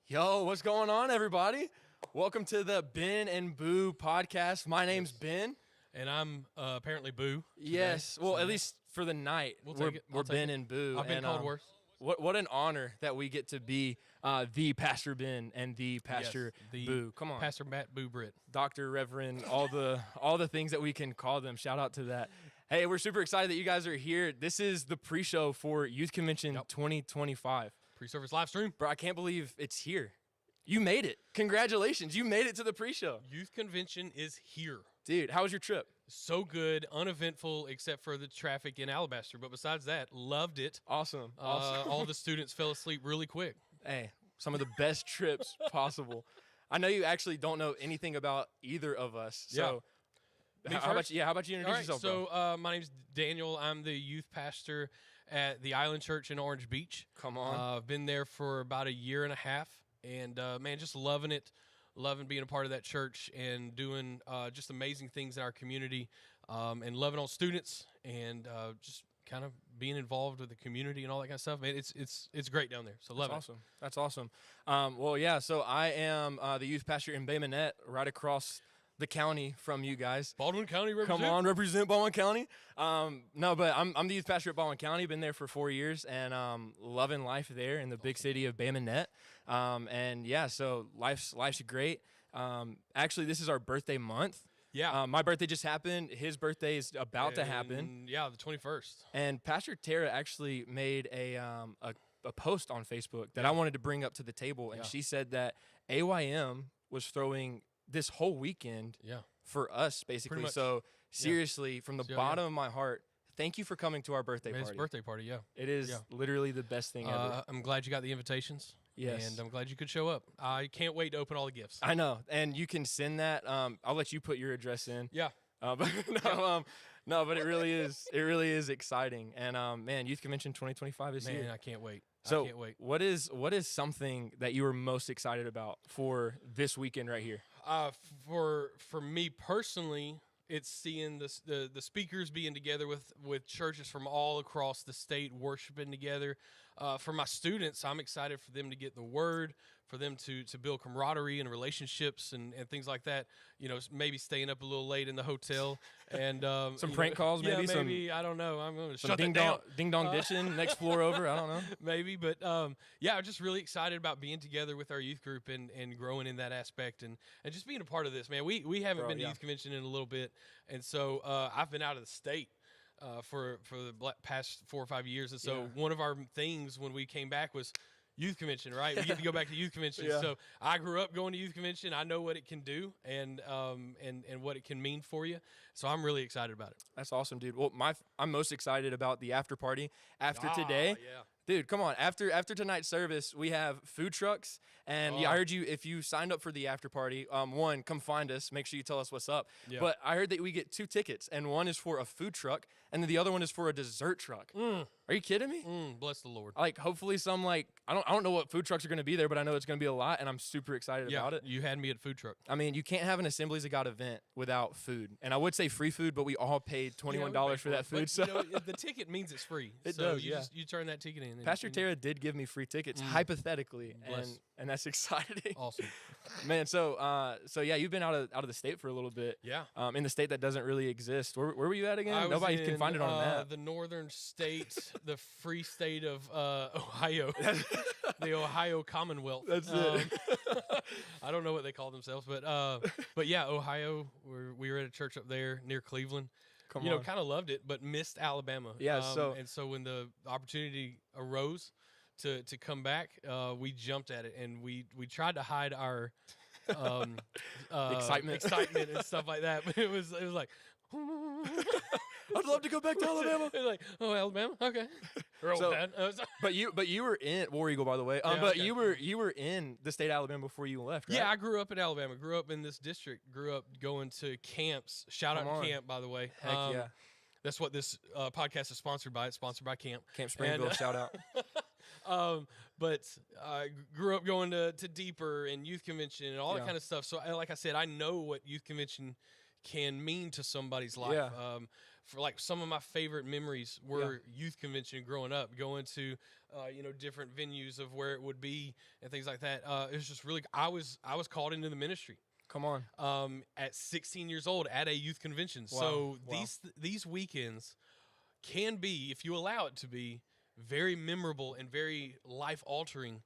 Yo, what's going on, everybody? Welcome to the Ben and Boo podcast. My name's Ben. And I'm apparently Boo. Today. Yes. Well, at least for the night, we're Ben and Boo. I've been called worse. What an honor that we get to be the Pastor Ben and the Pastor Boo. Come on. Pastor Matt Boo Britt. Dr. Reverend, all the things that we can call them. Shout out to that. Hey, we're super excited that you guys are here. This is the pre-show for Youth Convention 2025. Pre-service live stream. Bro, I can't believe it's here. You made it. Congratulations. You made it to the pre-show. Youth Convention is here. Dude, how was your trip? So good, uneventful, except for the traffic in Alabaster. But besides that, loved it. Awesome. All the students fell asleep really quick. Hey, some of the best trips possible. I know you actually don't know anything about either of us. So how about you introduce yourself, so bro? My name's Daniel. I'm the youth pastor at the Island Church in Orange Beach. Come on. I've been there for about a year and a half. And, man, just loving it, loving being a part of that church and doing just amazing things in our community and loving on students and just kind of being involved with the community and all that kind of stuff. Man, it's great down there. So love it. That's awesome. Well, yeah, so I am the youth pastor in Bay Minette, right across the county from you guys. Baldwin County represent. Come on, represent Baldwin County. No, but I'm the youth pastor at Baldwin County. Been there for 4 years and loving life there in the big city of Bay Minette. And yeah, so life's great. Actually, this is our birthday month. Yeah. My birthday just happened. His birthday is about to happen. Yeah, the 21st. And Pastor Tara actually made a post on Facebook that I wanted to bring up to the table, and she said that AYM was throwing this whole weekend for us, basically. So seriously, from the bottom of my heart, thank you for coming to our birthday party. It's birthday party, yeah. It is literally the best thing ever. I'm glad you got the invitations. Yes. And I'm glad you could show up. I can't wait to open all the gifts. I know. And you can send that. I'll let you put your address in. Yeah. But but it really is exciting. And man, Youth Convention 2025 is here. Man, I can't wait. So I can't wait. what is something that you were most excited about for this weekend right here? For me personally, it's seeing the speakers being together with churches from all across the state worshiping together. For my students, I'm excited for them to get the word, for them to build camaraderie and relationships and things like that. You know, maybe staying up a little late in the hotel and some prank calls, maybe. Yeah, maybe I don't know. I'm going to shut ding that down. Ding dong ditching, next floor over. I don't know. Maybe, but yeah, I'm just really excited about being together with our youth group and growing in that aspect and just being a part of this, man. We haven't been to Youth Convention in a little bit, and so I've been out of the state for the past 4 or 5 years, and so one of our things when we came back was Youth Convention, right? We get to go back to Youth Convention. So I grew up going to Youth Convention. I know what it can do and what it can mean for you. So I'm really excited about it. That's awesome, dude. Well, I'm most excited about the after party after today. Yeah. Dude, come on. After tonight's service, we have food trucks. And I heard you, if you signed up for the after party, one, come find us. Make sure you tell us what's up. Yeah. But I heard that we get 2 tickets, and one is for a food truck, and then the other one is for a dessert truck. Are you kidding me? Bless the Lord. Like, hopefully some, I don't know what food trucks are going to be there, but I know it's going to be a lot, and I'm super excited about it. You had me at food truck. I mean, you can't have an Assemblies of God event without food. And I would say free food, but we all paid $21 for that food. But, so the ticket means it's free. It so does, you turn that ticket in. Pastor Tara did give me free tickets, hypothetically, and that's exciting. Awesome, man. So yeah, you've been out of the state for a little bit. Yeah, in the state that doesn't really exist. Where were you at again? Nobody can find it on a map. The northern state, the free state of Ohio, the Ohio Commonwealth. That's it. I don't know what they call themselves, but yeah, Ohio. We were at a church up there near Cleveland. Kind of loved it, but missed Alabama. Yeah. So when the opportunity arose to come back, we jumped at it, and we tried to hide our excitement and stuff like that. But it was like, I'd love to go back to Alabama. Like, Alabama, okay. But you were in War Eagle, by the way. You were in the state of Alabama before you left, right? Yeah, I grew up in Alabama. Grew up in this district. Grew up going to camps. Shout out to camp, by the way. Heck yeah. That's what this podcast is sponsored by. It's sponsored by camp. Camp Springville. Shout out. But I grew up going to Deeper and Youth Convention and all that kind of stuff. So, like I said, I know what Youth Convention can mean to somebody's life. for like some of my favorite memories were youth convention growing up, going to different venues of where it would be and things like that. It was just really I was called into the ministry. Come on. At 16 years old at a youth convention. Wow. So these weekends can be, if you allow it to be, very memorable and very life altering.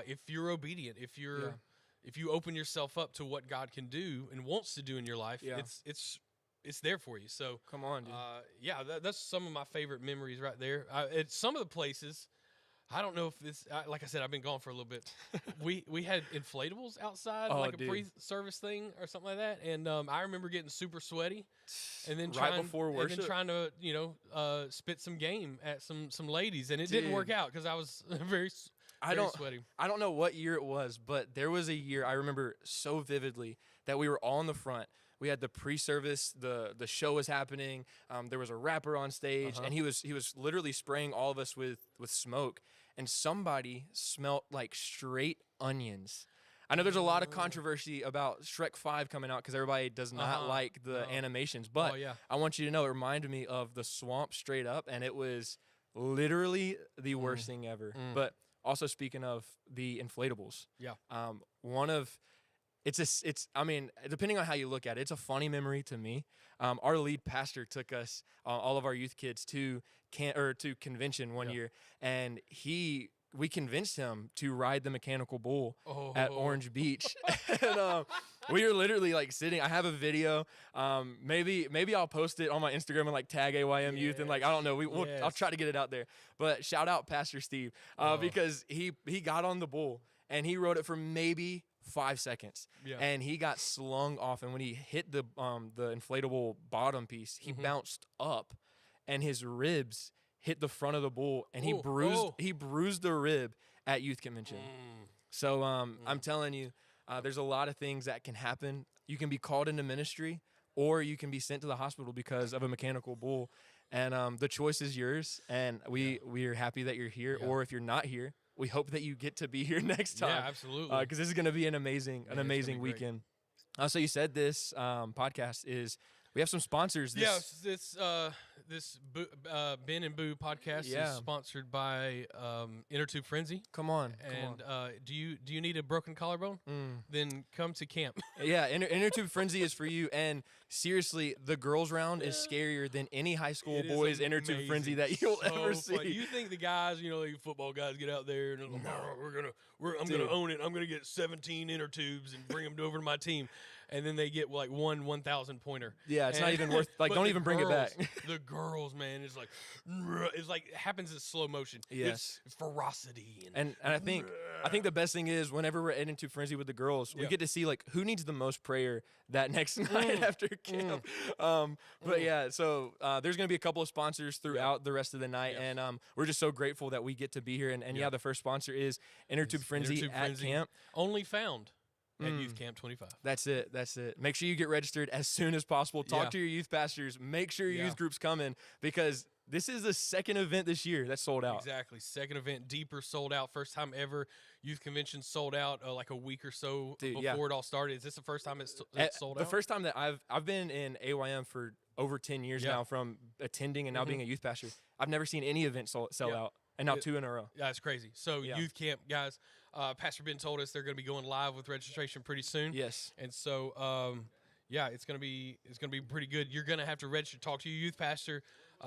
If you're obedient, if you open yourself up to what God can do and wants to do in your life, it's there for you. So come on, dude. That's some of my favorite memories right there. At some of the places, I don't know if this, like I said, I've been gone for a little bit. we had inflatables outside, like a pre-service thing or something like that. And I remember getting super sweaty, and then before worship, trying to spit some game at some ladies, and it didn't work out because I was very sweaty. I don't know what year it was, but there was a year I remember so vividly that we were all in the front. We had the pre-service, the show was happening. There was a rapper on stage, and he was literally spraying all of us with smoke. And somebody smelled like straight onions. I know there's a lot of controversy about Shrek 5 coming out because everybody does not like the animations. But I want you to know it reminded me of the swamp straight up, and it was literally the worst thing ever. But also speaking of the inflatables, I mean, depending on how you look at it, it's a funny memory to me. Our lead pastor took us, all of our youth kids, to convention one year, and we convinced him to ride the mechanical bull at Orange Beach. And we were literally like sitting. I have a video. Maybe I'll post it on my Instagram and like tag AYM Youth, and like I don't know. I'll try to get it out there. But shout out Pastor Steve because he got on the bull and he rode it for maybe 5 seconds, and he got slung off. And when he hit the inflatable bottom piece, he bounced up, and his ribs hit the front of the bull, and he bruised the rib at youth convention. So I'm telling you, there's a lot of things that can happen. You can be called into ministry, or you can be sent to the hospital because of a mechanical bull, and the choice is yours. And we are happy that you're here, or if you're not here, we hope that you get to be here next time. Yeah, absolutely. Because this is going to be an amazing weekend. So you said this podcast is, we have some sponsors. This Ben and Boo podcast is sponsored by Inner Tube Frenzy. Come on. Do you need a broken collarbone? Then come to camp. Inner Tube Frenzy is for you. And seriously, the girls round is scarier than any high school boys Inner Tube Frenzy that you'll ever see. You think the guys, the football guys get out there and they're like, I'm gonna own it. I'm gonna get 17 inner tubes and bring them over to my team. And then they get like 1,000 pointer. Yeah, it's not even worth. Like, don't even bring it back. The girls, man, it's like it happens in slow motion. Yes, it's ferocity. And I think the best thing is whenever we're heading to Frenzy with the girls, we get to see like who needs the most prayer that next night after camp. So there's gonna be a couple of sponsors throughout the rest of the night, and we're just so grateful that we get to be here. And the first sponsor is Inner Tube Frenzy at camp, only found at Youth Camp 25. That's it. Make sure you get registered as soon as possible. Talk to your youth pastors. Make sure your youth group's coming, because this is the second event this year that's sold out. Exactly. Second event, Deeper sold out. First time ever youth convention sold out like a week or so before it all started. Is this the first time it's sold out? The first time that I've been in AYM for over 10 years now, from attending and now being a youth pastor. I've never seen any event sell out. And now 2 in a row. Yeah, it's crazy. So Youth Camp, guys, Pastor Ben told us they're going to be going live with registration pretty soon. Yes. And so, it's going to be pretty good. You're going to have to register, talk to your youth pastor.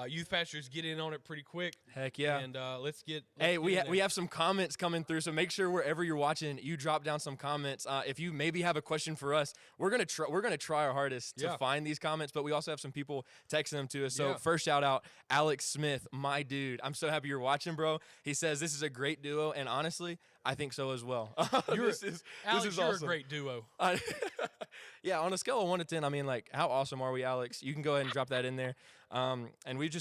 Youth pastors get in on it pretty quick. Heck yeah. And let's get we have some comments coming through, so make sure wherever you're watching, you drop down some comments. If you maybe have a question for us, we're gonna try our hardest to find these comments, but we also have some people texting them to us. So first shout out, Alex Smith, my dude. I'm so happy you're watching, bro. He says this is a great duo, and honestly, I think so as well. Alex, you're awesome. A great duo. Yeah, on a scale of 1 to 10, I mean, like, how awesome are we, Alex? You can go ahead and drop that in there. And we've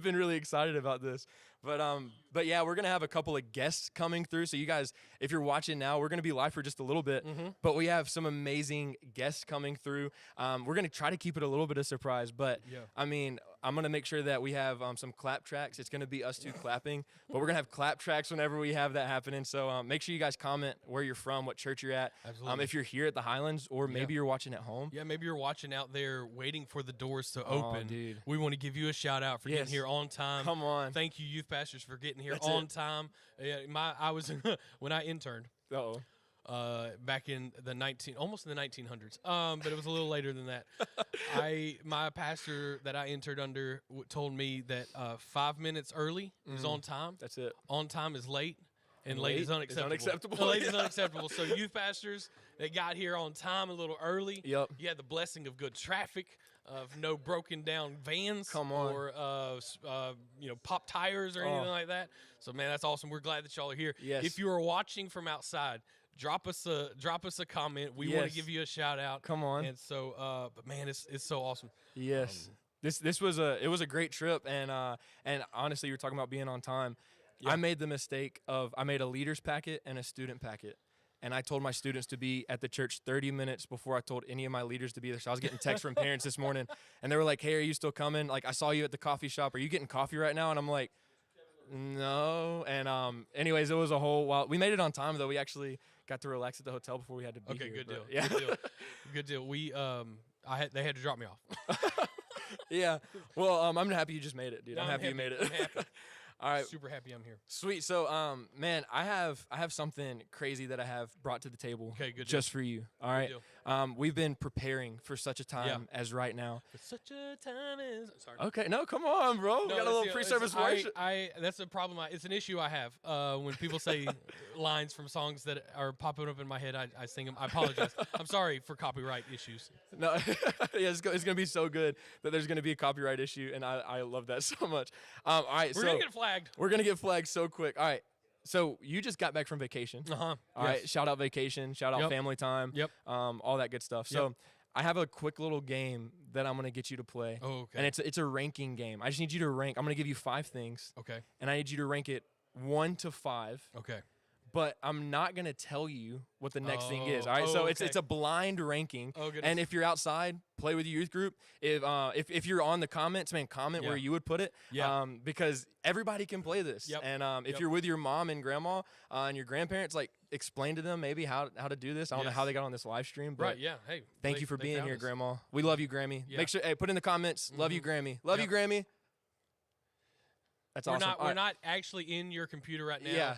been really excited about this. But yeah, we're gonna have a couple of guests coming through. So you guys, if you're watching now, we're gonna be live for just a little bit. But we have some amazing guests coming through. We're gonna try to keep it a little bit of surprise. But I mean, I'm gonna make sure that we have some clap tracks. It's gonna be us two clapping, but we're gonna have clap tracks whenever we have that happening. So make sure you guys comment where you're from, what church you're at. If you're here at the Highlands, or maybe you're watching at home. Yeah, maybe you're watching out there waiting for the doors to open. Dude. We want to give you a shout out for getting here on time. Come on. Thank you, youth pastors, for getting here on time. I was when I interned. Back in almost in the 1900s. But it was a little later than that. My pastor that I entered under told me that 5 minutes early is on time. That's it. On time is late. And late is unacceptable. Late is unacceptable. So youth pastors that got here on time a little early. Yep. You had the blessing of good traffic, of no broken down vans. Come on. Or pop tires or anything like that. So man, that's awesome. We're glad that y'all are here. Yes. If you are watching from outside, drop us a comment. We want to give you a shout out. Come on. And so, but man, it's so awesome. Yes. This was a great trip, and honestly, you're talking about being on time. Yeah. I made the mistake of I made a leaders packet and a student packet. And I told my students to be at the church 30 minutes before I told any of my leaders to be there. So I was getting texts from parents this morning, and they were like, "Hey, are you still coming? Like, I saw you at the coffee shop. Are you getting coffee right now?" And I'm like, "No." And anyways, it was a whole while. We made it on time, though. We actually got to relax at the hotel before we had to be here. Okay, good deal. Yeah. Good deal. Good deal. We they had to drop me off. Yeah. Well, I'm happy you just made it, dude. I'm happy you made it. I'm happy. All right. Super happy I'm here. Sweet. So, man, I have something crazy that I have brought to the table. Okay, good just deal. for you. All right. We've been preparing for such a time as right now. For such a time as. Sorry. Okay. No, come on, bro. We got a little pre-service worship. That's a problem. It's an issue I have when people say lines from songs that are popping up in my head. I sing them. I apologize. I'm sorry for copyright issues. No, yeah, it's gonna be so good that there's gonna be a copyright issue, and I love that so much. All right, we're gonna get flagged. We're gonna get flagged so quick. All right. So you just got back from vacation. All right. Shout out vacation. Shout out family time. Yep. All that good stuff. So I have a quick little game that I'm gonna get you to play. Oh, okay. And it's a ranking game. I just need you to rank. I'm gonna give you 5 things. Okay. And I need you to rank it 1 to 5. Okay. But I'm not gonna tell you what the next thing is. All right. So it's a blind ranking. Oh, goodness. And if you're outside, play with your youth group. If you're on the comments, man, comment where you would put it. Yeah. Because everybody can play this. Yep. And if you're with your mom and grandma and your grandparents, like explain to them maybe how to do this. I don't know how they got on this live stream. But right. Yeah. Hey. Thank you for being here, Grandma. We love you, Grammy. Yeah. Make sure put in the comments. Love you, Grammy. Love you, Grammy. That's awesome. We're not actually in your computer right now. Yeah.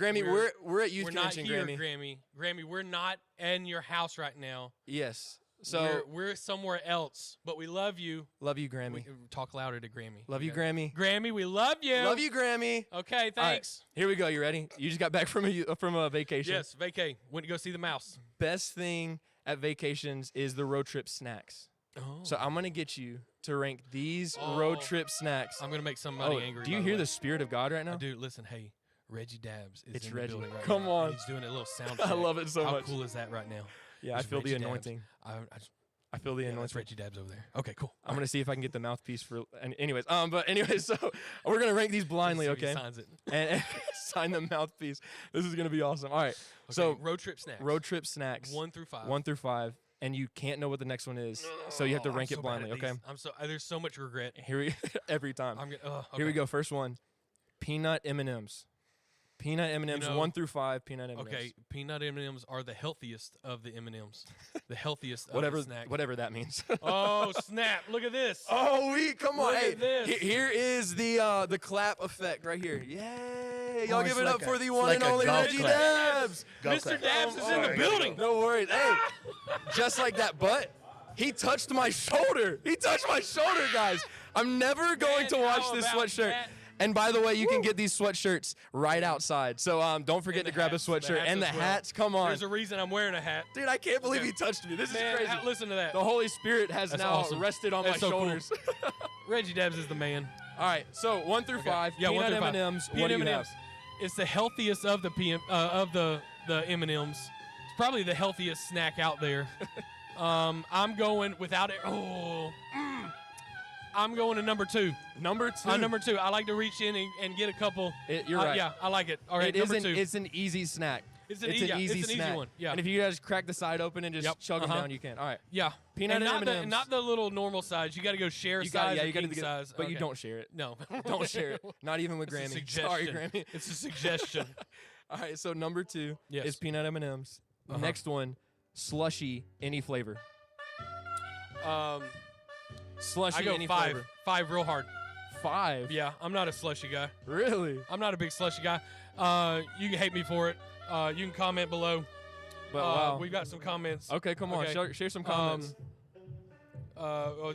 Grammy, we're at youth convention, We're not Grammy. here, Grammy, we're not in your house right now. Yes. So we're somewhere else, but we love you. Love you, Grammy. Talk louder to Grammy. Love you, Grammy. Grammy, we love you. Love you, Grammy. Okay, thanks. Right, here we go. You ready? You just got back from a vacation. Yes, vacay. Went to go see the mouse. Best thing at vacations is the road trip snacks. Oh. So I'm gonna get you to rank these road trip snacks. I'm gonna make somebody angry. Do you hear the Spirit of God right now? I do. Listen, hey. Reggie Dabbs is in Reggie. the building right Come now. on. He's doing a little sound I love it so much. How cool is that right now? Yeah, I feel the anointing. I feel the anointing. That's Reggie Dabbs over there. Okay, cool. I'm going to see if I can get the mouthpiece for anyways. But anyways, so we're going to rank these blindly, okay? He signs it. And sign the mouthpiece. This is going to be awesome. All right. Okay, so road trip snacks. Road trip snacks. 1 through 5. 1 through 5. And you can't know what the next one is, so you have to rank it blindly, okay? There's so much regret. Every time. Okay. Here we go. First one, peanut M&Ms. Peanut M&Ms, 1 through 5. Peanut M&Ms. Okay, peanut M&Ms are the healthiest of the M&Ms. The healthiest of whatever the snack. Whatever that means. Oh snap! Look at this. Oh, come on! Look at this. Here is the clap effect right here. Yay! Y'all give it up for the one like and only Reggie Dabbs. Mr. Dabbs is in the building. No worries. Hey, just like that butt. He touched my shoulder. He touched my shoulder, guys. I'm never going to wash this sweatshirt. That? And by the way, you can get these sweatshirts right outside. So don't forget to grab a sweatshirt. And the hats, come on. There's a reason I'm wearing a hat. Dude, I can't believe he touched me. This is crazy. Listen to that. The Holy Spirit has now rested on my shoulders. Cool. Reggie Dabbs is the man. All right, so 1 through 5. Yeah, peanut 1 through 5. M&Ms. Peanut What do you M&Ms. have? It's the healthiest of the M&Ms. It's probably the healthiest snack out there. I'm going without it. I'm going to number 2. Number 2. Number 2. I like to reach in and get a couple. You're right. Yeah, I like it. All right, number 2. It's an easy snack. It's an easy snack. one. Yeah. And if you guys crack the side open and just chug them down, you can. All right. Yeah. Peanut and M&Ms. not the little normal size. You got to go share size. You got to size. But you don't share it. No. Don't share it. Not even with Grammy. Sorry, Grammy. It's a suggestion. All right. So number 2 is peanut M&Ms. Next one, slushy, any flavor. Slushy, I go any 5. flavor. 5 real hard. 5. Yeah, I'm not a slushy guy. Really? I'm not a big slushy guy. You can hate me for it. You can comment below. But wow. We've got some comments. Okay, come on. Share some comments.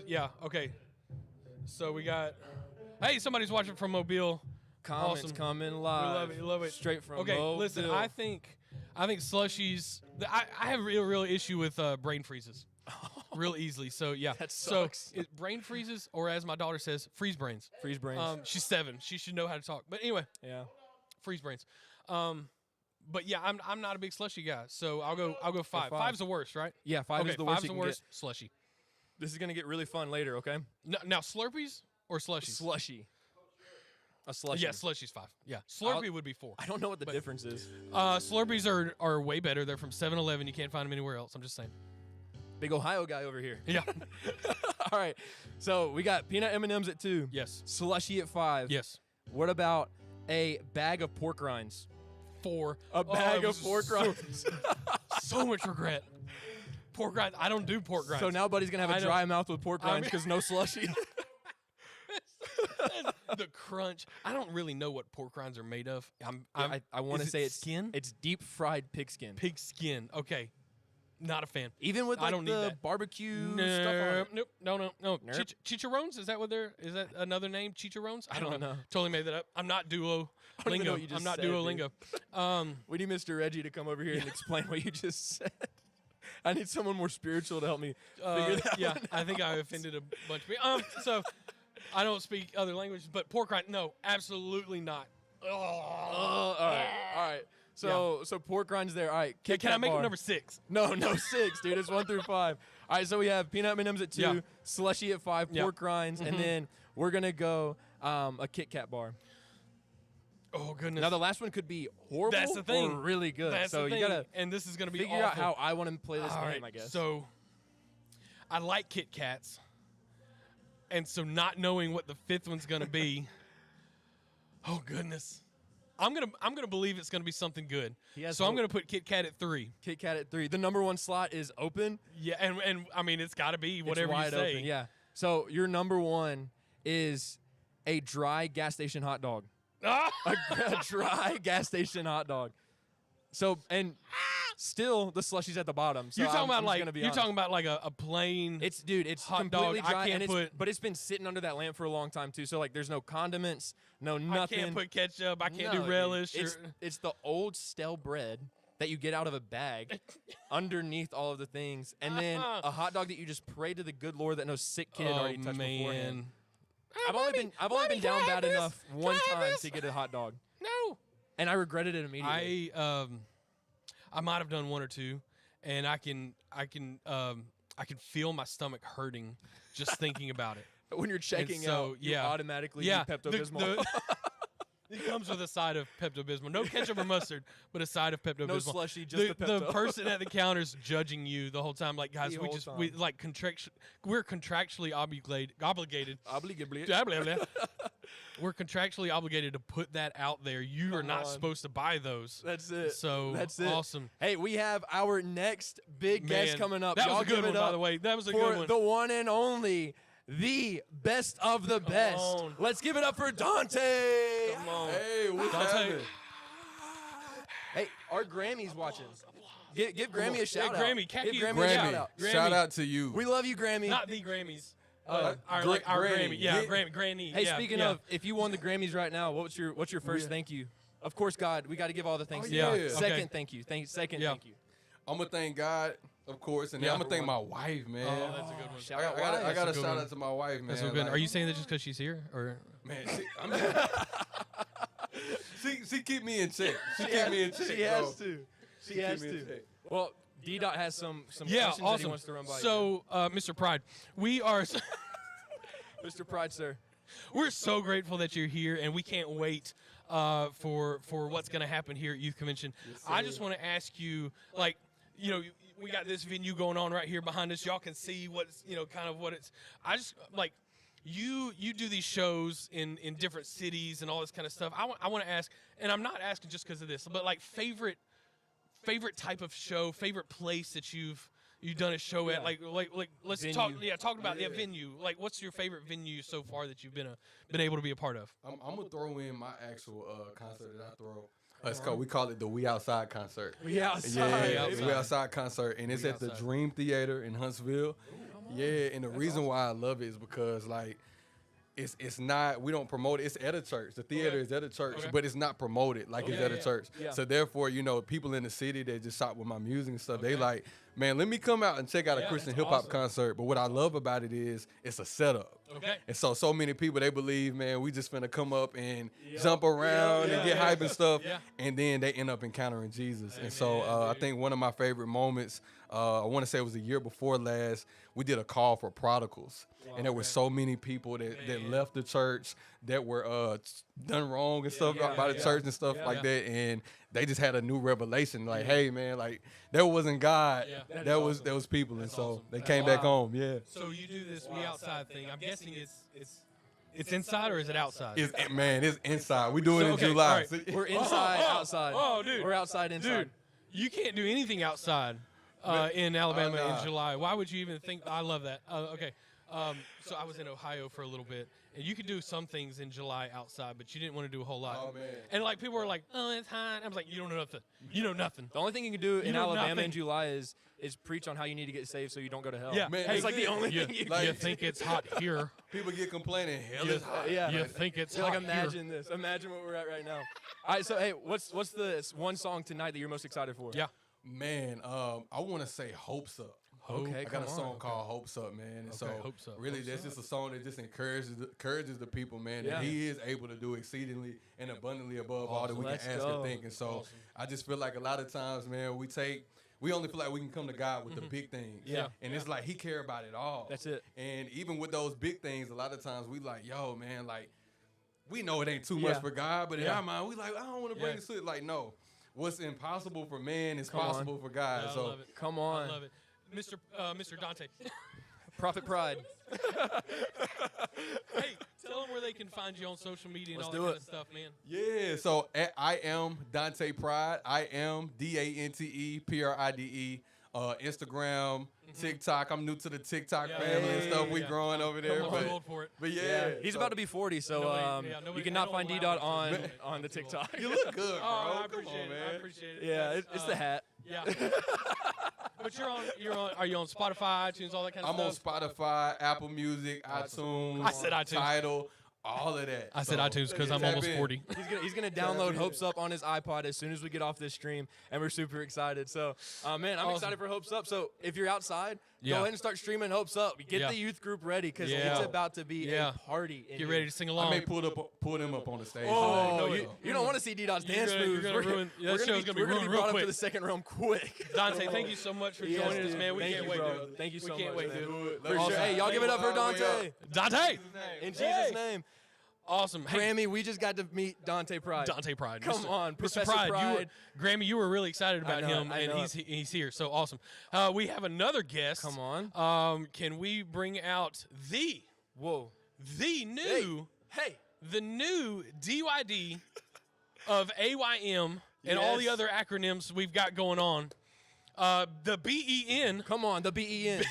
Yeah, okay. So we got, hey, somebody's watching from Mobile. Comments awesome. coming live. We love it. Straight from Okay, Mobile. listen, I think slushies, I have a real issue with brain freezes. Real easily. So, yeah. That sucks. So, brain freezes, or as my daughter says, freeze brains. Freeze brains. She's 7. She should know how to talk. But anyway. Yeah. Freeze brains. But yeah, I'm not a big slushy guy, so I'll go 5. 5's the worst, right? Yeah, 5 is the worst. 5's the worst. Slushy. This is gonna get really fun later, okay? Now Slurpees or slushies? Slushy. A slushy. Yeah, slushy's 5. Yeah, Slurpee would be 4. I don't know what the difference is. Slurpees are way better. They're from 7-Eleven. You can't find them anywhere else. I'm just saying. Big Ohio guy over here. Yeah. All right. So we got peanut M&Ms at 2. Yes. Slushy at 5. Yes. What about a bag of pork rinds? 4. A bag of pork rinds. So much regret. Pork rinds. I don't do pork rinds. So now Buddy's going to have a dry mouth with pork rinds because no slushy. The crunch. I don't really know what pork rinds are made of. I want to say it's skin. It's deep fried pig skin. Pig skin. Okay. Not a fan. Even with like, I don't need the that. barbecue stuff on it. Nope. No. Nope. Chicharrones? Is that another name? Chicharrones? I don't know. Totally made that up. I'm not Duolingo. I'm not Duolingo. We need Mr. Reggie to come over here and explain what you just said. I need someone more spiritual to help me figure that one out. I think I offended a bunch of people. So I don't speak other languages, but pork rind, no, absolutely not. All right. So pork rinds there. All right. Can I make it number 6? No, 6, dude. It's 1 through 5. All right. So we have peanut M&Ms at 2, slushy at 5, pork rinds, and then we're gonna go a Kit Kat bar. Oh goodness. Now the last one could be horrible. That's the thing. Or really good. That's so the thing. You gotta and this is gonna be figure awful. out how I want to play this All game. right, I guess. So I like Kit Kats, and so not knowing what the 5th one's gonna be. Oh goodness. I'm gonna believe it's gonna be something good. So I'm gonna put Kit Kat at 3. Kit Kat at 3. The number 1 slot is open. Yeah, and I mean it's got to be whatever it's wide you say. Open, yeah. So your number 1 is a dry gas station hot dog. a dry gas station hot dog. So and still the slushy's at the bottom. So you're talking about like a plain. It's hot completely dog. dry, but it's been sitting under that lamp for a long time too. So like there's no condiments, no nothing. I can't put ketchup. I can't do relish. It's the old stale bread that you get out of a bag underneath all of the things, and then a hot dog that you just pray to the good Lord that no sick kid already touched beforehand. I've only been down bad enough one time to get a hot dog. No. And I regretted it immediately. I might have done 1 or 2, and I can feel my stomach hurting just thinking about it. When you're checking out, you automatically need Pepto-Bismol. It comes with a side of Pepto-Bismol. No ketchup or mustard, but a side of Pepto-Bismol. No slushy, just the Pepto. The person at the counter's judging you the whole time. Like, guys, we're contractually obligated. We're contractually obligated to put that out there. You are not supposed to buy those. That's it. So that's it. Awesome. Hey, we have our next big guest coming up. That was a good one, by the way. That was a good one. The one and only, the best of the best. On. Let's give it up for Dante. Come on. Hey, what's happening? Hey, our Grammy's watching. Give Grammy a shout out. Grammy, give Grammy a shout out. Shout out to you. We love you, Grammy. Not the Grammys. Our Grammy. Yeah, Granny. Granny. Hey, speaking of, if you won the Grammys right now, what's your first thank you? Of course, God. We got to give all the thanks. Second thank you. Second thank you. I'm going to thank God, of course, and then I'm going to thank my wife, man. Oh, that's a good one. I got to shout out to my wife, man. That's a good one. Are you saying that just because she's here? Or man, she keep me in check. She keep me in check. She has to. She has to. Well, D-Dot has some questions that he wants to run by. So, Mr. Pride, we are... Mr. Pride, sir. We're so grateful that you're here, and we can't wait for what's going to happen here at Youth Convention. Yes, I just want to ask you, like, you know, we got this venue going on right here behind us. Y'all can see what's, you know, kind of what it's. I just like you do these shows in different cities and all this kind of stuff. I want to ask, and I'm not asking just because of this, but like favorite type of show, favorite place that you've done a show at, like let's venue. talk about venue. Like, what's your favorite venue so far that you've been able to be a part of? I'm gonna throw in my actual concert that I throw. We call it the We Outside concert. We Outside. Yeah, We Outside concert, and it's at the Dream Theater in Huntsville. Yeah, and the reason why I love it is because like it's not, we don't promote it. It's at a church. The theater is at a church, but it's not promoted like it's at a church. Yeah. So therefore, you know, people in the city that just shop with my music and stuff, they like, man, let me come out and check out a Christian hip hop concert. But what I love about it is it's a setup. Okay. And so many people, they believe, man, we just finna come up and jump around and get hype and stuff. Yeah. And then they end up encountering Jesus. Amen. And so I think one of my favorite moments, I want to say it was the year before last, we did a call for prodigals. And there were so many people that left the church that were done wrong and stuff by the church and stuff like that. And they just had a new revelation. Like, hey, man, like, that wasn't God. Yeah. That was people. And so they came back home. Yeah. So you do this We Outside thing. I'm guessing it's inside or is it outside? It's inside. We do it in July. Right. We're inside, outside. Oh, dude. We're outside, inside. Dude, you can't do anything outside in Alabama in July. Why would you even think? I love that. Okay. So I was in Ohio for a little bit, and you could do some things in July outside, but you didn't want to do a whole lot. Oh, man. And like people were like, "Oh, it's hot." I was like, "You don't know nothing. You know nothing." The only thing you can do in Alabama in July is preach on how you need to get saved so you don't go to hell. Yeah, man, it's like the only thing you like, you think it's hot here. People get complaining, hell is hot. Yeah. You think it's hot like imagine here. This. Imagine what we're at right now. All right, so hey, what's the one song tonight that you're most excited for? Yeah. Man, I want to say Hope's Up. Okay, I got a song called Hope's Up, man. And so really that's just a song that just encourages the people, man, that he is able to do exceedingly and abundantly above all that we can ask or think. And so I just feel like a lot of times, man, we only feel like we can come to God with the big things. Yeah. And it's like he care about it all. That's it. And even with those big things, a lot of times we like, yo, man, like, we know it ain't too much for God, but in our mind, we like, I don't want to bring this to it. Like, no. What's impossible for man is possible for God. Yeah, so I love it. Come on. I love it. Mr. Dante. Prophet Pride. Hey, tell them where they can find you on social media and all that kind of stuff, man. Yeah, so I am Dante Pride. I am DANTE PRIDE. Instagram, TikTok. I'm new to the TikTok family and stuff. We growing over there. But yeah. He's about to be 40, so you cannot find D-Dot on the TikTok. You look good, bro. I appreciate it. I appreciate it. Yeah, it's the hat. Yeah. But are you on Spotify, iTunes, all that kind of stuff? I'm on Spotify, Apple Music, iTunes. I said iTunes. Tidal. All of that. I said iTunes because I'm almost 40. He's gonna download Hopes Up on his iPod as soon as we get off this stream, and we're super excited. So, man, I'm excited for Hopes Up. So, if you're outside, go ahead and start streaming Hopes Up. Get the youth group ready because it's about to be a party. Get ready to sing along. I may pull them up on the stage. Oh, you don't want to see D-Dot's dance moves. We're going to be brought up to the second realm quick. Dante, thank you so much for joining us, man. We can't wait, dude. Thank you so much. We can't wait, dude. For sure. Hey, y'all give it up for Dante. Dante! In Jesus' name. Awesome. Grammy, we just got to meet Dante Pride. Dante Pride. Come on, Mr. Professor Pride. Grammy, you were really excited about him, and he's here. So awesome. We have another guest. Come on. Can we bring out the new DYD of AYM and all the other acronyms we've got going on? The BEN. Come on, the BEN.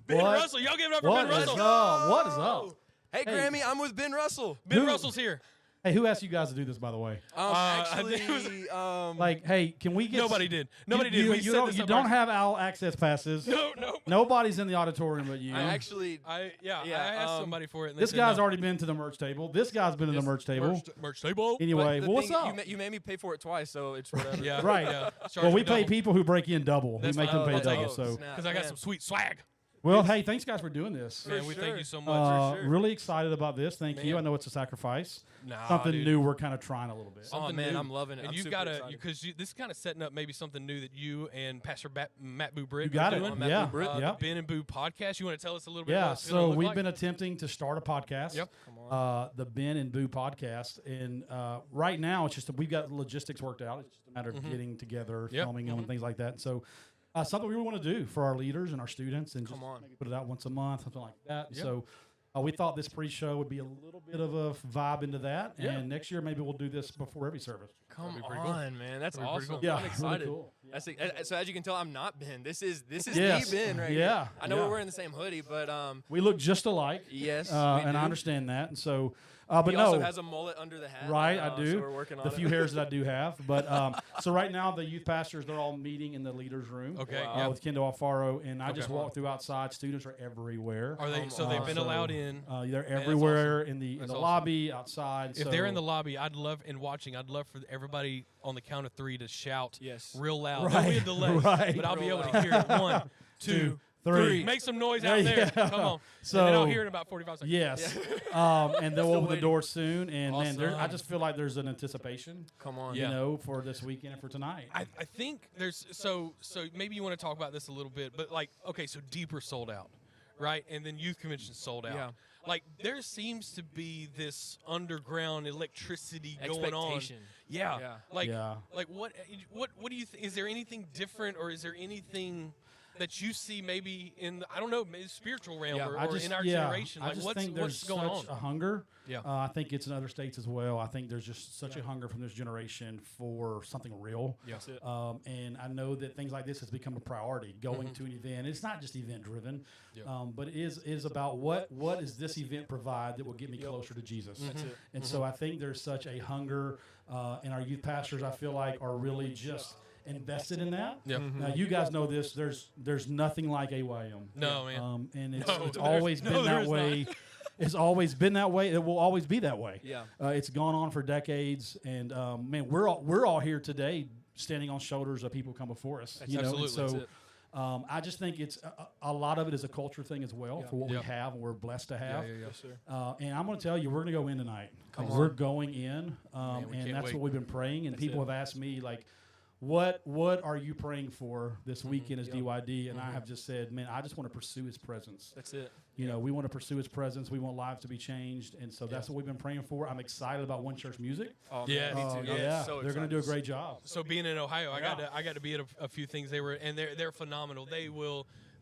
Ben Russell. Y'all give it up for Ben Russell. What is up? Hey, Grammy, I'm with Ben Russell. Ben Russell's here. Hey, who asked you guys to do this, by the way? Actually, like, hey, can we get... Nobody did. Nobody did. You don't have all access passes. No. Nobody's in the auditorium but you. I asked somebody for it. And this guy's already been to the merch table. This guy's been to the merch table. Merch table. Anyway, what's up? You made me pay for it twice, so it's whatever. Right. Yeah. Well, we pay people who break in double. We make them pay double. Because I got some sweet swag. Well, hey, thanks guys for doing this. Man, we thank you so much. Really excited about this. Thank you. I know it's a sacrifice. Something new we're kind of trying a little bit. Oh, man, I'm loving it. And you've got to, because this is kind of setting up maybe something new that you and Pastor Matt Boo Britt are doing. Yeah. The Ben and Boo podcast. You want to tell us a little bit about what it's so we've been attempting to start a podcast. Yep. The Ben and Boo podcast. And right now, it's just we've got logistics worked out. It's just a matter of getting together, filming them, and things like that. So something we want to do for our leaders and our students and just maybe put it out once a month, something like that. Yep. So we thought this pre-show would be a little bit of a vibe into that. And next year, maybe we'll do this before every service. Come on, man. That's awesome. Cool. Yeah, I'm excited. really cool. So as you can tell, I'm not Ben. This is Yes. the Ben right here. I know we're wearing the same hoodie, but we look just alike. Yes, and I understand that. And so, but he also has a mullet under the hat. Right, I do. So we're working on the few hairs that I do have. But so right now, the youth pastors, they're all meeting in the leaders' room. Okay. With Kendall Alfaro, and I just walked through outside. Students are everywhere. Are they? So they've been allowed in. They're everywhere in the lobby, outside. If they're in the lobby, I'd love for everybody on the count of 3 to shout real loud. Right. There'll be a delay, but I'll be able to hear it. 1, 2, 3. Make some noise out there. Come on. So, and then I'll hear it in about 45 seconds. Yes. And they'll open the door soon. And man, I just feel like there's an anticipation. Come on. You know, for this weekend and for tonight. I think there's so maybe you want to talk about this a little bit, but like, okay, so Deeper sold out, right? And then Youth Convention sold out. Yeah. Like, there seems to be this underground electricity going on. Yeah. Like what do you think? Is there anything different, or is there anything that you see maybe in I don't know, maybe spiritual realm or in our generation? Like, I just think there's what's going such on? a hunger. Yeah. I think it's in other states as well. I think there's just such a hunger from this generation for something real. Yeah. And I know that things like this has become a priority. Going to an event, it's not just event driven, but it is about what does this event provide that will get me closer to Jesus. And so I think there's such a hunger, and our youth pastors, I feel like, are really just invested in that. Now, you guys know this. There's nothing like AYM. No, man. And it's always been that way. It's always been that way. It will always be that way. Yeah. It's gone on for decades, and man, we're all here today, standing on shoulders of people come before us. Absolutely. So I just think it's a lot of it is a culture thing as well for what we have and we're blessed to have. Yes, sir. And I'm going to tell you, we're going to go in tonight. We're going in, and that's what we've been praying. And people have asked me, like, what are you praying for this weekend as DYD? And I have just said, man, I just want to pursue His presence. That's it. You know, we want to pursue His presence. We want lives to be changed. And so that's what we've been praying for. I'm excited about One Church Music. Oh, yeah. Me too. Yeah. So they're going to do a great job. So being in Ohio, I got to be at a few things. They're phenomenal.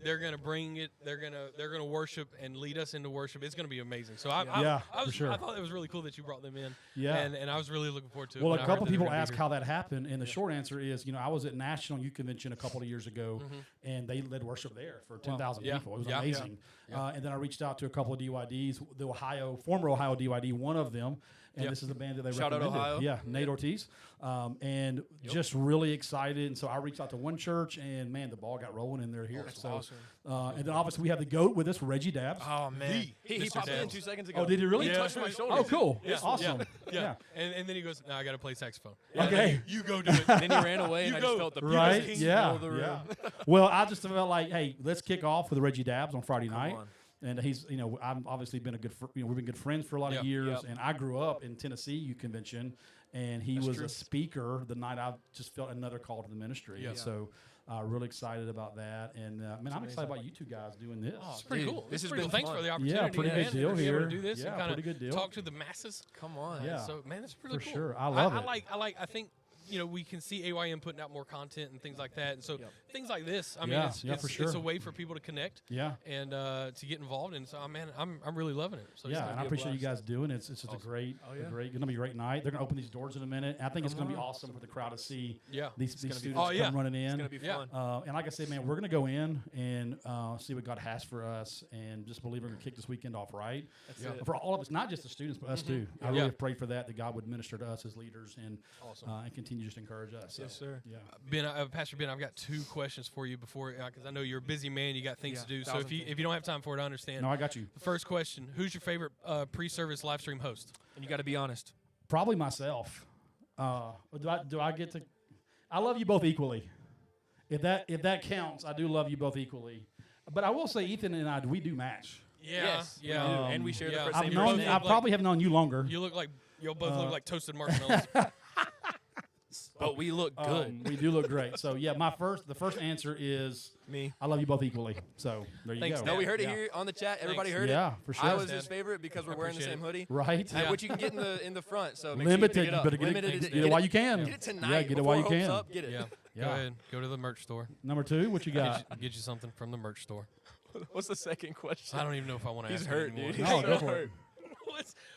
They're gonna bring it. They're gonna worship and lead us into worship. It's gonna be amazing. So I thought it was really cool that you brought them in. Yeah. And I was really looking forward to it. Well, a couple people ask how that happened, and the short answer is, I was at National Youth Convention a couple of years ago, and they led worship there for 10,000 people. It was amazing. And then I reached out to a couple of DYDs, the former Ohio DYD, one of them. And this is the band that they Shout recommended. Out Ohio. Yeah, Nate Ortiz. And just really excited. And so I reached out to One Church, and man, the ball got rolling in there here. That's awesome. And then obviously we have the GOAT with us, Reggie Dabbs. Oh, man. He popped in 2 seconds ago. Oh, did he really? He touched my shoulder. Oh, cool. Yeah. Awesome. Yeah. And then he goes, no, I got to play saxophone. Okay. You go do it. And then he ran away, and I just felt the right. Yeah. of the room. Well, I just felt like, hey, let's kick off with Reggie Dabbs on Friday night. And he's, I've obviously been we've been good friends for a lot of years. And I grew up in Tennessee Youth Convention, and he was a speaker the night I just felt another call to the ministry. And so really excited about that. And man, I'm excited about you two guys doing this. Oh, it's pretty cool. This has pretty been cool. Thanks fun. for the opportunity. Yeah, pretty good deal to here. Be able to do this and pretty good deal. talk to the masses. Come on. Yeah. So man, that's pretty for cool. Sure. I love it. I think we can see AYM putting out more content and things like that. And so things like this, I mean, for sure. It's a way for people to connect. Yeah. And to get involved. And so, man, I'm really loving it. So and I appreciate you guys doing it. It's just a great, going to be a great night. They're going to open these doors in a minute. I think it's going to be awesome for the crowd to see these students come running in. It's going to be fun. And like I said, man, we're going to go in and see what God has for us, and just believe we're going to kick this weekend off right. That's it. For all of us, not just the students, but us too. I really have prayed for that God would minister to us as leaders and continue just to encourage us. Yes, sir. Yeah. Ben, Pastor Ben, I've got 2 questions for you before, because I know you're a busy man. You got things to do. So if you don't have time for it, I understand. No, I got you. The first question: who's your favorite pre-service live stream host? And you got to be honest. Probably myself. Do I get to? I love you both equally. If that counts, I do love you both equally. But I will say, Ethan and I, we do match. Yeah, yes, yeah, and we share the first I've name. known. I probably have known you longer. You look like you both look like toasted marshmallows. But we look good. We do look great. So yeah, the first answer is me. I love you both equally. So there you Thanks, go. Dad. No, we heard it here on the chat. Everybody heard it. Yeah, for sure. I was his favorite because we're wearing the same hoodie. Right. Which you can get in the front. So make Limited. sure you You better get Limited. it. Get it while you can. Get it tonight. Yeah, get it while you before can. Hope's up, get it. Yeah. Go ahead. Go to the merch store. Number 2, what you got? Get you something from the merch store. What's the second question? I don't even know if I want to ask. He's hurt, anymore. dude. No, go for it.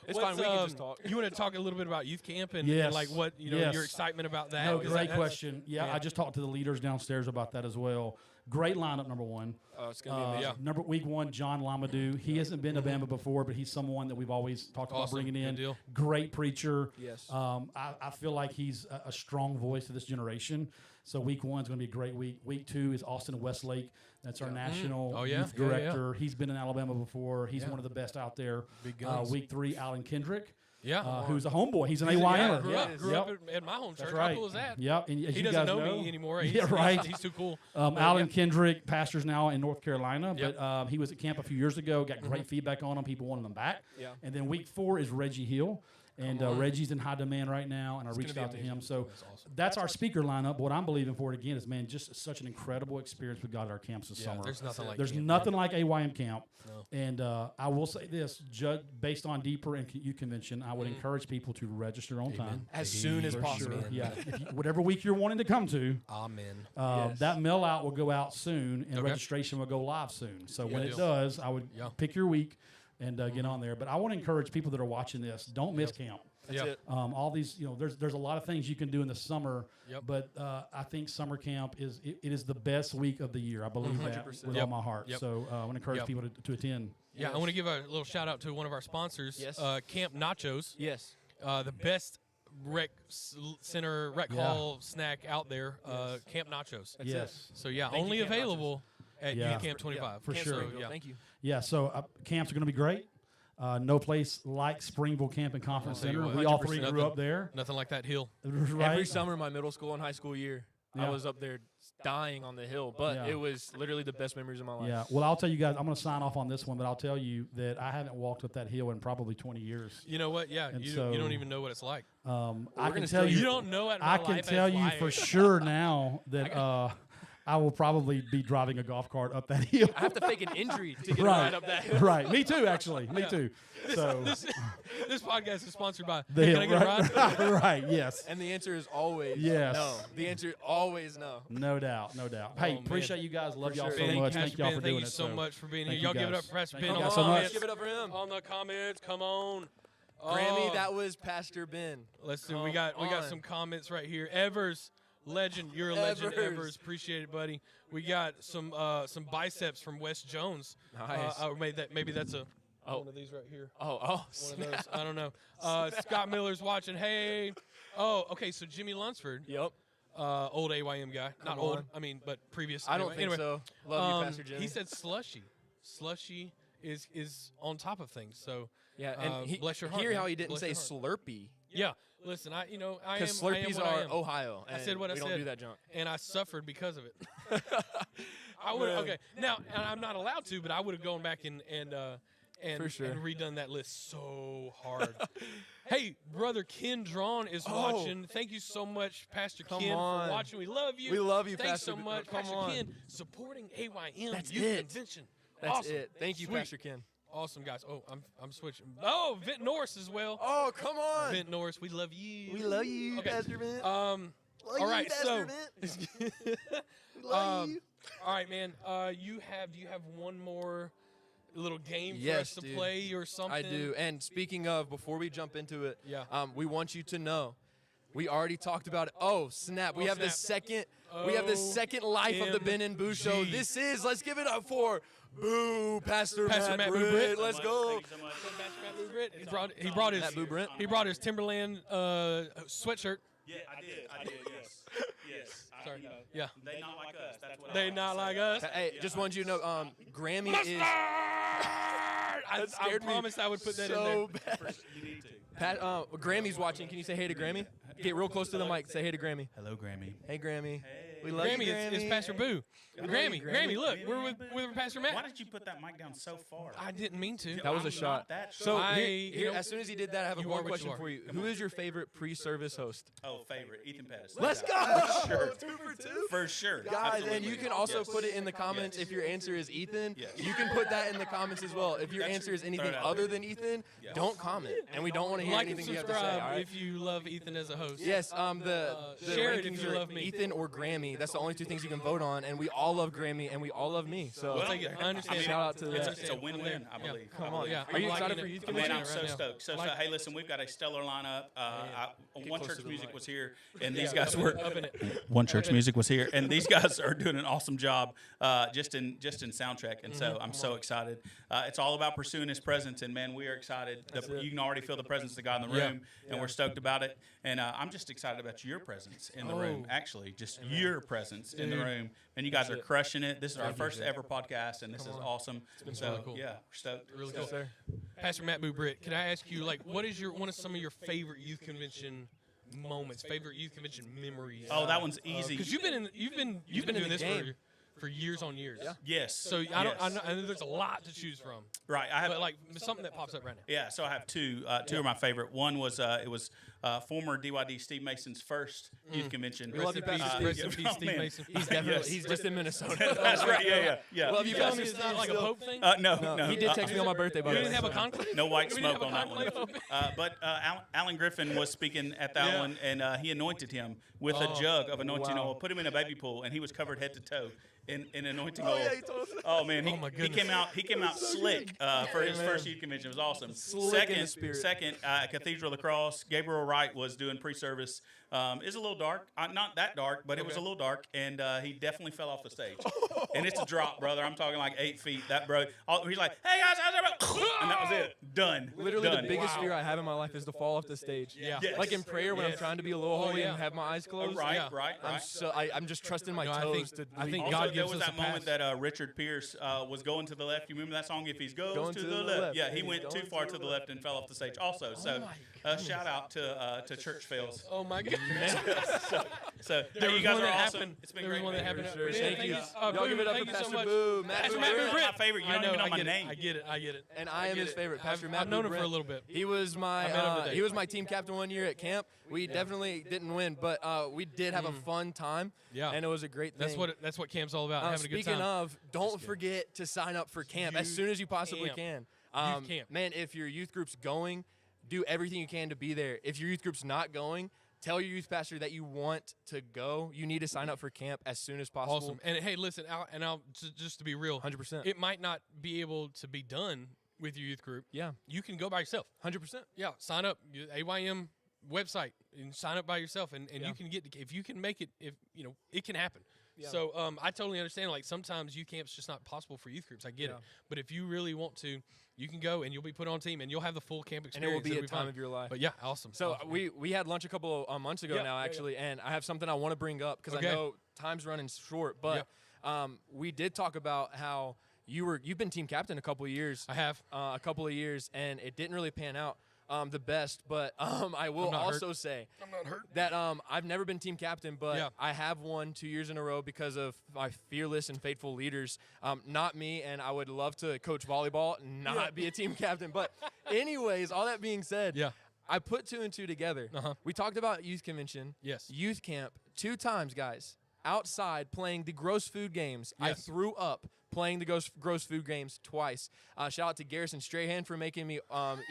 It's fine. We can just talk. You want to talk a little bit about youth camp and, Yes. and like what Yes. your excitement about that? No, 'Cause great that's- question. Yeah, I just talked to the leaders downstairs about that as well. Great lineup, number 1. Oh, it's gonna be amazing. Week 1, John Lamadou. He hasn't been to Bama before, but he's someone that we've always talked about bringing in. Good deal. Great preacher. Yes. I feel like he's a strong voice of this generation. So week 1 is going to be a great week. Week 2 is Austin Westlake. That's our national youth director. He's been in Alabama before. He's one of the best out there. Big guns. Week 3, Alan Kendrick. Yeah. Who's a homeboy. He's an Yeah, AYMer. grew up at my home church. That's right. How cool is that? Yep. And as He you doesn't guys know me anymore. He's, Yeah, right. He's too cool. Alan Kendrick, pastors now in North Carolina, Yep. but he was at camp a few years ago, got great feedback on him. People wanted him back. Yeah. And then week 4 is Reggie Hill. And Reggie's in high demand right now, and I reached out to him. So that's our speaker lineup. What I'm believing for it again is, man, just such an incredible experience we got at our camps this summer. There's nothing like There's camp. nothing like AYM camp. No. And I will say this, based on Deeper and youth convention, I would encourage people to register on time. As soon as For possible. sure. Yeah. Whatever week you're wanting to come to, Amen. that mail out will go out soon, and registration will go live soon. So when it does, I would pick your week and get on there. But I want to encourage people that are watching this, don't miss camp. That's it. All these, there's a lot of things you can do in the summer, but I think summer camp it is the best week of the year. I believe that with all my heart. So I want to encourage people to attend. Yeah, I want to give a little shout out to one of our sponsors, Camp Nachos. Yes. The best rec center, rec hall snack out there, Camp Nachos. Yes. So only available at Youth Camp 25. For sure. Thank you. Yeah, so camps are going to be great. No place like Springville Camp and Conference Center. what, We all 3 100% grew up there. Nothing like that hill. Right? Every summer, my middle school and high school year, I was up there dying on the hill, but it was literally the best memories of my life. Yeah. Well, I'll tell you guys, I'm going to sign off on this one, but I'll tell you that I haven't walked up that hill in probably 20 years. You know what? Yeah, you don't even know what it's like. I can tell you. You don't know it. I can tell you for sure now that I will probably be driving a golf cart up that hill. I have to fake an injury to get right up that hill. Right. Me too, actually. Me too. So this podcast is sponsored by the Hey, hill. Can I get a ride? Right. Yes. And the answer is always Yes. no. The answer is always no. No doubt. No doubt. Hey, appreciate you guys. Love y'all so Ben, much. Pastor Thank y'all Ben, for thank doing you it. so much for being here. thank Y'all you give it up guys. for Pastor Thank Ben you on guys the so much. comments. Give it up for him. On the comments, come on. Grammy, that was Pastor Ben. Let's see. We got some comments right here. Evers, legend. You're a legend, Evers. Appreciate it, buddy. We got some biceps from Wes Jones. Nice. Maybe that's one of these right here. Oh, One of those. I don't know. Scott Miller's watching. Hey. Oh, okay. So Jimmy Lunsford. Yep. Old AYM guy. Not Come old. on. I mean, but previous. I don't think so. Love you, Pastor Jimmy. He said slushy. Slushy is on top of things. So yeah, and bless your heart. hear man. how he didn't Bless say your heart. Slurpee. Yeah. Listen, I am Because what I Slurpees am. are Ohio. I said what I we said. don't do that junk. And I suffered because of it. I would okay. Now, and I'm not allowed to, but I would have gone back and For sure. and redone that list so hard. Hey, brother Ken Drawn is watching. Thank you so much, Pastor Ken, on. for watching. We love you. We love you, Thanks Pastor. so much, Come Pastor on. Ken, supporting AYM That's Youth it. Convention. That's awesome. it. Thank you, Sweet. Pastor Ken. Awesome, guys. Oh, I'm switching. Oh, Vent Norris as well. Oh, come on. Vent Norris, we love you. We love you, Okay. Pastor Ben. All right, so love you. all right, man. Do you have one more little game for Yes, us to dude. play or something? I do. And speaking of, before we jump into it, Yeah. we want you to know, we already talked about it. Oh, snap. We have the snap. second we have the second life of the Ben and Boo show. OMG. This is, let's give it up for Boo, Pastor Matt Matt Boo Britt. Britt. Let's go. He brought his Britt. he brought his Timberland sweatshirt. Yeah, I did. Yes. Sorry. You know, Yeah. they not like us. That's what They not like us. Hey, just want you to know, Grammy is I scared me promised I would put that so in there. bad. You need to. Pat, Grammy's watching. Can you say hey to Grammy? Get real close to the mic. Say hey to Grammy. Hello, Grammy. Hey, Grammy. Hey. We love Grammy, you, Grammy. it's Pastor Boo. Grammy, look, we're with Pastor Matt. Why did you put that mic down so far? I didn't mean to. That was a I'm shot. not that So short. here, as soon as he did that, I have you one are what question you are. for you. Who is your favorite pre-service host? Oh, favorite, Ethan Pettis. Let's go! Sure. 2 for 2. For sure. Guys, and Absolutely. you can also Yes. put it in the comments if your answer is Ethan. Yes. You can put that in the comments as well. If your That's answer is true. anything Throw it out other there. than Ethan, Yes. don't comment. And we don't want to hear Like and anything you have to say. subscribe All right? if you love Ethan as a host. Yes, the share it if rankings you are love me. Ethan or Grammy. That's the only 2 things you can vote on, and we all love Grammy and we all love me. So We'll take it. I understand. shout out to that. It's a win-win, I believe. Come on, Yeah, Are you I'm excited liking for it. Youth I'm Man, Convention? I'm so right now. stoked. So Like- hey, listen, we've got a stellar lineup. One closer Church to the Music mic. was here, and these guys were. Up in it. One Church Music was here, and these guys are doing an awesome job just in soundtrack. And so I'm so excited. It's all about pursuing His presence, and man, we are excited. You can already feel the presence of God in the room, and we're stoked about it. And I'm just excited about your presence in the room. Actually, just your presence in the room. And you guys are crushing it. This is our first ever podcast, and this is awesome. So really cool. yeah, we're stoked. Really cool. Yes, sir. Pastor Matt Boo Britt, can I ask you, like, what is one of some of your favorite youth convention moments, favorite youth convention memories? Oh, that one's easy. Because you've been been doing in the this game. for years on years. Yeah. Yes. So I know there's a lot to choose from. Right. I have But like something that pops up right now. Yeah, so I have two. Two are my favorite. One was it was former DYD Steve Mason's first youth convention. We love you, Pastor Steve. Rest in peace, oh, Steve man. Mason. He's definitely Yes. he's just in Minnesota. That's right. Yeah. Love you, You telling Pastor me it's Steve. not like a still. Pope thing? No. He did text me on my birthday, by We the way. didn't have a conclave. No white We didn't smoke have a on that one. conclave? But Alan Griffin was speaking at that one, and he anointed him with a jug of anointing wow. oil, put him in a baby pool, and he was covered head to toe in anointing oil. yeah, he told us that. Oh man, Oh, my he goodness. came out slick for his first youth convention. It was awesome. Slick in the spirit. Second, Cathedral of the Cross. Gabriel Wright was doing pre-service. It's a little dark, not that dark, but it was a little dark, and he definitely fell off the stage. And it's a drop, brother. I'm talking like 8 feet. That bro, he's like, "Hey guys, how's everybody?" And that was it. Done. Literally, Done. the biggest fear I have in my life is to fall off the stage. Yeah. Yes. Like in prayer when I'm Yes. trying to be a little holy yeah. and have my eyes closed. Right, Yeah. right. I'm just trusting my No, I toes think- to. I lead think me. God Also, there gives was us a that moment pass. that Richard Pierce was going to the left. You remember that song? If he's goes Going to the left. Yeah, he He's went too going far to to the the left and fell off the stage also. So shout out to Church Fails. Oh my goodness. So There you was guys one are that awesome. happened. It's been There was great. one that happened. For sure. Man, Thank thank you. you. Y'all Boo, give it up thank for you so Pastor much. Boo, Matt Pastor Boo Matt Britt. Boo Britt. My favorite. You I don't even know I my get name. it. I get it. And I am his favorite, Pastor Matt. I've known him Boo for a Britt. little bit. He was I met him my today. he was my team captain one year at camp. We definitely didn't win, but we did have a fun time. Yeah. and it was a great thing. That's what camp's all about. Having a good Speaking time. of, don't forget to sign up for camp as Youth soon as you possibly camp. can. Youth camp. Man, if your youth group's going, do everything you can to be there. If your youth group's not going, tell your youth pastor that you want to go. You need to sign up for camp as soon as possible. Awesome. And hey, listen, just to be real, 100%. it might not be able to be done with your youth group. Yeah, You can go by yourself. 100%. Yeah, sign up. AYM website and sign up by yourself, and Yeah. you can get if you can make it. If you know, it can happen. Yeah. So I totally understand. Like sometimes youth camp's just not possible for youth groups. I get it. Yeah. But if you really want to, you can go and you'll be put on a team and you'll have the full camp And experience. it will be It'll a time fun. of your life. But yeah, awesome. So awesome. we had lunch a couple of months ago Yeah, now, yeah, actually, and I have something I want to bring up because Okay. I know time's running short. But we did talk about how you've been team captain a couple of years. I have. A couple of years, and it didn't really pan out the best. But I will I'm not also hurt. say I'm not hurt. that I've never been team captain, but Yeah. I have won 2 years in a row because of my fearless and faithful leaders. Not me, and I would love to coach volleyball, not be a team captain. But anyways, all that being said, Yeah. I put 2 and 2 together. Uh-huh. We talked about youth convention, Yes. youth camp, 2 times, guys, outside playing the gross food games. I Yes. threw up playing the gross food games twice. Shout out to Garrison Strahan for making me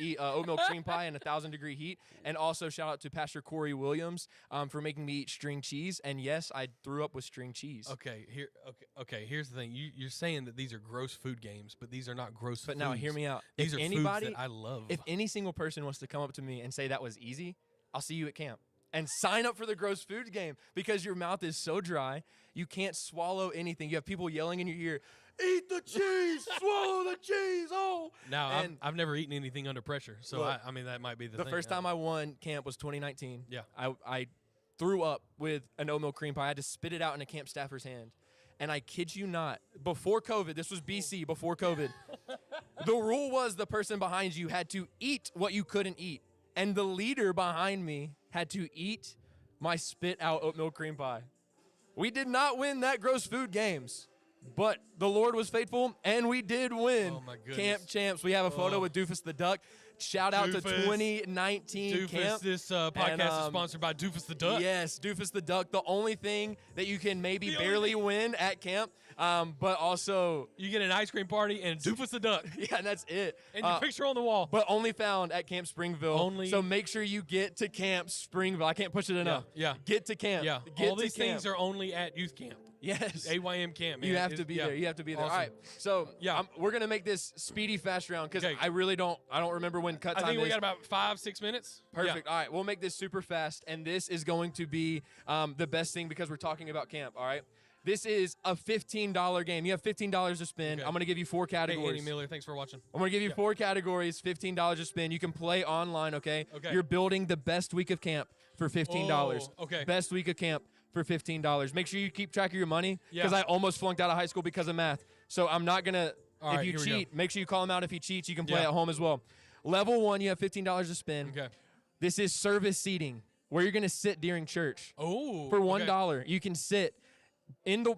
eat oatmeal cream pie in 1,000-degree heat. And also shout out to Pastor Corey Williams for making me eat string cheese. And yes, I threw up with string cheese. Okay. Here's the thing. You're saying that these are gross food games, but these are not gross. But now, hear me out. These If are anybody, foods that I love. if any single person wants to come up to me and say that was easy, I'll see you at camp. And sign up for the gross food game because your mouth is so dry, you can't swallow anything. You have people yelling in your ear, eat the cheese, swallow the cheese, oh. Now, And I've never eaten anything under pressure, so Look, I mean that might be the the thing. first time I won camp was 2019. Yeah. I threw up with an oatmeal cream pie. I had to spit it out in a camp staffer's hand. And I kid you not, before COVID, this was BC, before COVID, the rule was the person behind you had to eat what you couldn't eat. And the leader behind me had to eat my spit out oatmeal cream pie. We did not win that gross food games, but the Lord was faithful, and we did win Camp Champs. We have a photo with Doofus the Duck. Shout out to 2019 Doofus. Camp. This podcast is sponsored by Doofus the Duck. Yes, Doofus the Duck. The only thing that you can maybe barely win at camp, but also you get an ice cream party and Doofus the Duck. Yeah, and that's it. And your picture on the wall. But only found at Camp Springville. So make sure you get to Camp Springville. I can't push it enough. Yeah. Get to camp. Yeah. Get all these to camp. things are only at youth camp. Yes. AYM camp, man. You have to be there. You have to be there. Awesome. All right. So we're going to make this speedy, fast round because I really don't remember when cut time is. I think we got about 5-6 minutes. Perfect. All right. We'll make this super fast. And this is going to be the best thing because we're talking about camp. All right. This is a $15 game. You have $15 to spend. I'm going to give you 4 categories. Hey, Andy Miller, thanks for watching. I'm going to give you 4 categories, $15 to spend. You can play online, okay? Okay. You're building the best week of camp for $15. Oh, okay. Best week of camp for $15. Make sure you keep track of your money because I almost flunked out of high school because of math. So I'm not going to, if you cheat, make sure you call him out if he cheats. You can play at home as well. Level 1, you have $15 to spend. Okay. This is service seating where you're going to sit during church. Oh. For $1, you can sit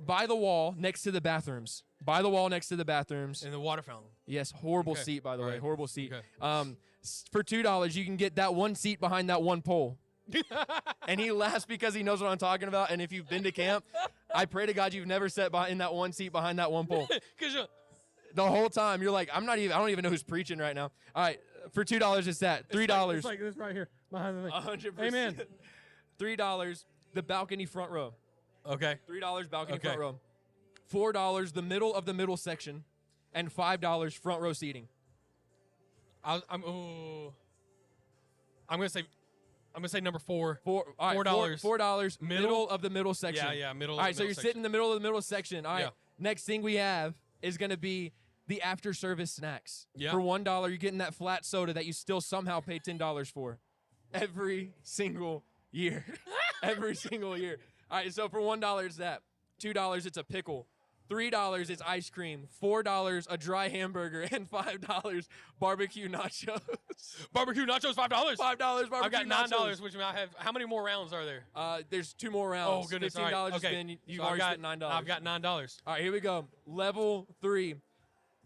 by the wall next to the bathrooms. By the wall next to the bathrooms. In the water fountain. Yes, horrible seat, by the way. Horrible seat. Okay. For $2, you can get that one seat behind that one pole. And he laughs because he knows what I'm talking about. And if you've been to camp, I pray to God you've never sat in that one seat behind that one pole. The whole time you're like, I don't even know who's preaching right now. All right, for $2, it's that. $3. It's like this right here behind the thing. 100%. Amen. $3, the balcony front row. Okay. $3 balcony front row. $4, the middle of the middle section, and $5 front row seating. I'm gonna say number 4. $4. $4. Middle of the middle section. Yeah, middle. All right, so you're sitting in the middle of the middle section. All right. Yeah. Next thing we have is gonna be the after service snacks. Yeah. For $1, you're getting that flat soda that you still somehow pay $10 for, every single year. Every single year. All right, so for $1, it's that. $2, it's a pickle. $3 is ice cream. $4, a dry hamburger. And $5, barbecue nachos. Barbecue nachos, $5? $5 barbecue I've got $9, nachos. which means I have, how many more rounds are there? There's 2 more rounds. Oh, goodness. $15 right. to Okay. spend. You've So already spent $9. I've got $9. All right, here we go. Level 3.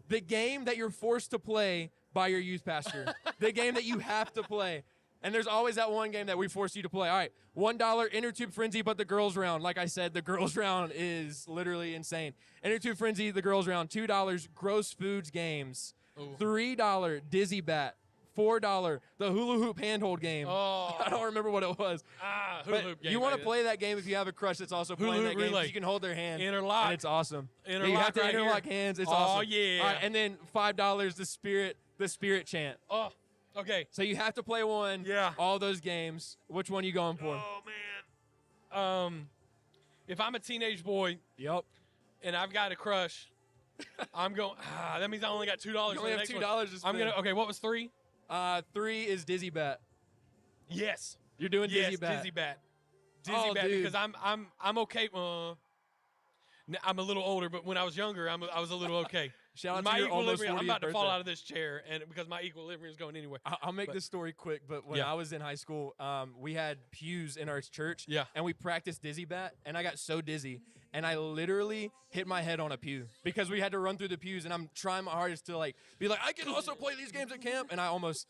The game that you're forced to play by your youth pastor. The game that you have to play. And there's always that one game that we force you to play. All right, $1 Inner Tube Frenzy, but the girls round. Like I said, the girls round is literally insane. Inner Tube Frenzy, the girls round. $2 Gross Foods Games. Ooh. $3 Dizzy Bat. $4 the Hula Hoop Handhold game. Oh. I don't remember what it was. Hula Hoop game. You want to play that game if you have a crush that's also playing that game. You can hold their hand. Interlock. And it's awesome. Interlock you have to right interlock here. hands. It's Oh, awesome. yeah. All right, and then $5 the spirit chant. Oh, okay. So you have to play one. Yeah. All those games. Which one are you going for? Oh, man. If I'm a teenage boy. Yep. And I've got a crush, I'm going. That means I only got $2. You only have $2 to spend. I'm gonna. Okay, what was 3? 3 is Dizzy Bat. Yes. You're doing Dizzy Bat. Dizzy Bat. Dizzy Bat dude. because I'm okay. I'm a little older, but when I was younger, I was a little okay. Shout out my to your almost 40th equilibrium. I'm about to fall birthday. out of this chair, and because my equilibrium is going anywhere. I'll make this story quick, but when I was in high school, we had pews in our church, and we practiced Dizzy Bat, and I got so dizzy, and I literally hit my head on a pew because we had to run through the pews, and I'm trying my hardest to be like, I can also play these games at camp, and I almost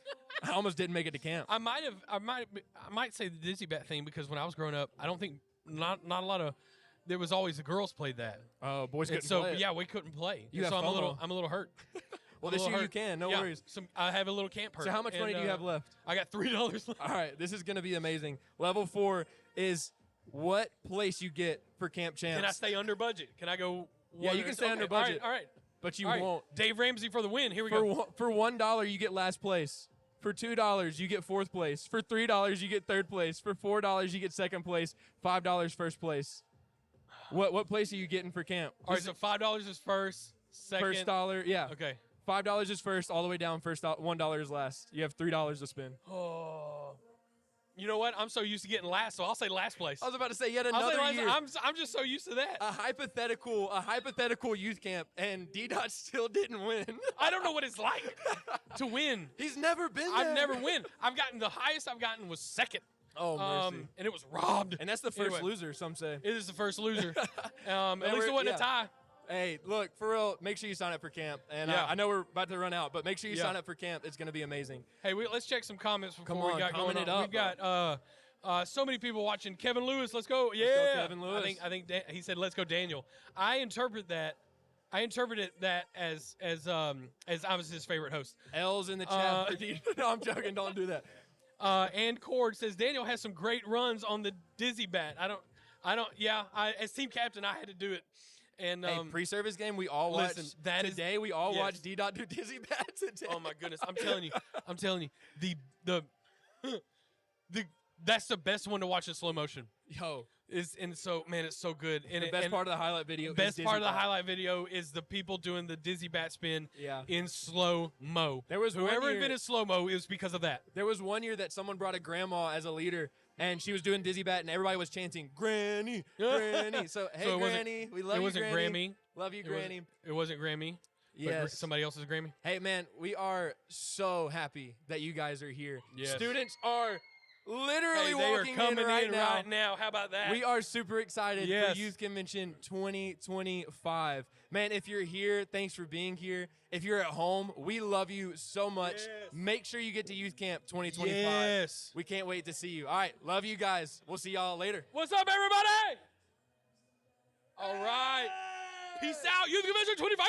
didn't make it to camp. I might say the Dizzy Bat thing because when I was growing up, I don't think not a lot of. There was always the girls played that. Oh, boys couldn't play it. Yeah, we couldn't play. You have so FOMO. I'm a little hurt. Well, this year you can. No worries. I have a little camp hurt. So how much money do you have left? I got $3 left. All right, this is going to be amazing. Level 4 is what place you get for Camp Champs. Can I stay under budget? Can I go? Yeah, you can stay under budget. All right. But you won't. Dave Ramsey for the win. Here we go. For $1, you get last place. For $2, you get 4th place. For $3, you get 3rd place. For $4, you get 2nd place. $5, 1st place. What place are you getting for camp? All right, so $5 is first, second. First dollar, yeah. Okay. $5 is first, all the way down. $1 is last. You have $3 to spend. Oh. You know what? I'm so used to getting last, so I'll say last place. I was about to say yet another year. I'm just so used to that. A hypothetical youth camp, and D-Dot still didn't win. I don't know what it's like to win. He's never been there. I've never win. The highest I've gotten was second. Oh, mercy. And it was robbed. And that's the first loser, some say. It is the first loser. At least it wasn't a tie. Hey, look, for real, make sure you sign up for camp. And I know we're about to run out, but make sure you sign up for camp. It's going to be amazing. Hey, let's check some comments before we got comment going it on. up. We've got so many people watching. Kevin Lewis, let's go. Yeah. Let's go, Kevin Lewis. I think he said, let's go, Daniel. I interpreted that as I was his favorite host. L's in the chat. No, I'm joking. Don't do that. And Cord says, Daniel has some great runs on the dizzy bat. As team captain, I had to do it. And pre-service game, we all watched today. We all watched D-Dot do dizzy bat today. Oh my goodness! I'm telling you, that's the best one to watch in slow motion. Yo, it's so good. And the best part of the highlight video. Best part of the highlight video is the people doing the dizzy bat spin. In slow mo. There was whoever invented slow mo. It was because of that. There was one year that someone brought a grandma as a leader. And she was doing dizzy bat, and everybody was chanting, Granny, Granny. So, hey, Granny, we love you, Granny. It wasn't Grammy. Love you, Granny. It wasn't Grammy. Yes. Somebody else's Grammy. Hey, man, we are so happy that you guys are here. Yes. Students are literally walking in right now. How about that? We are super excited for Youth Convention 2025. Man, if you're here, thanks for being here. If you're at home, we love you so much. Yes. Make sure you get to Youth Camp 2025. Yes. We can't wait to see you. All right, love you guys. We'll see y'all later. What's up, everybody? All right. Peace out. Youth Convention 25.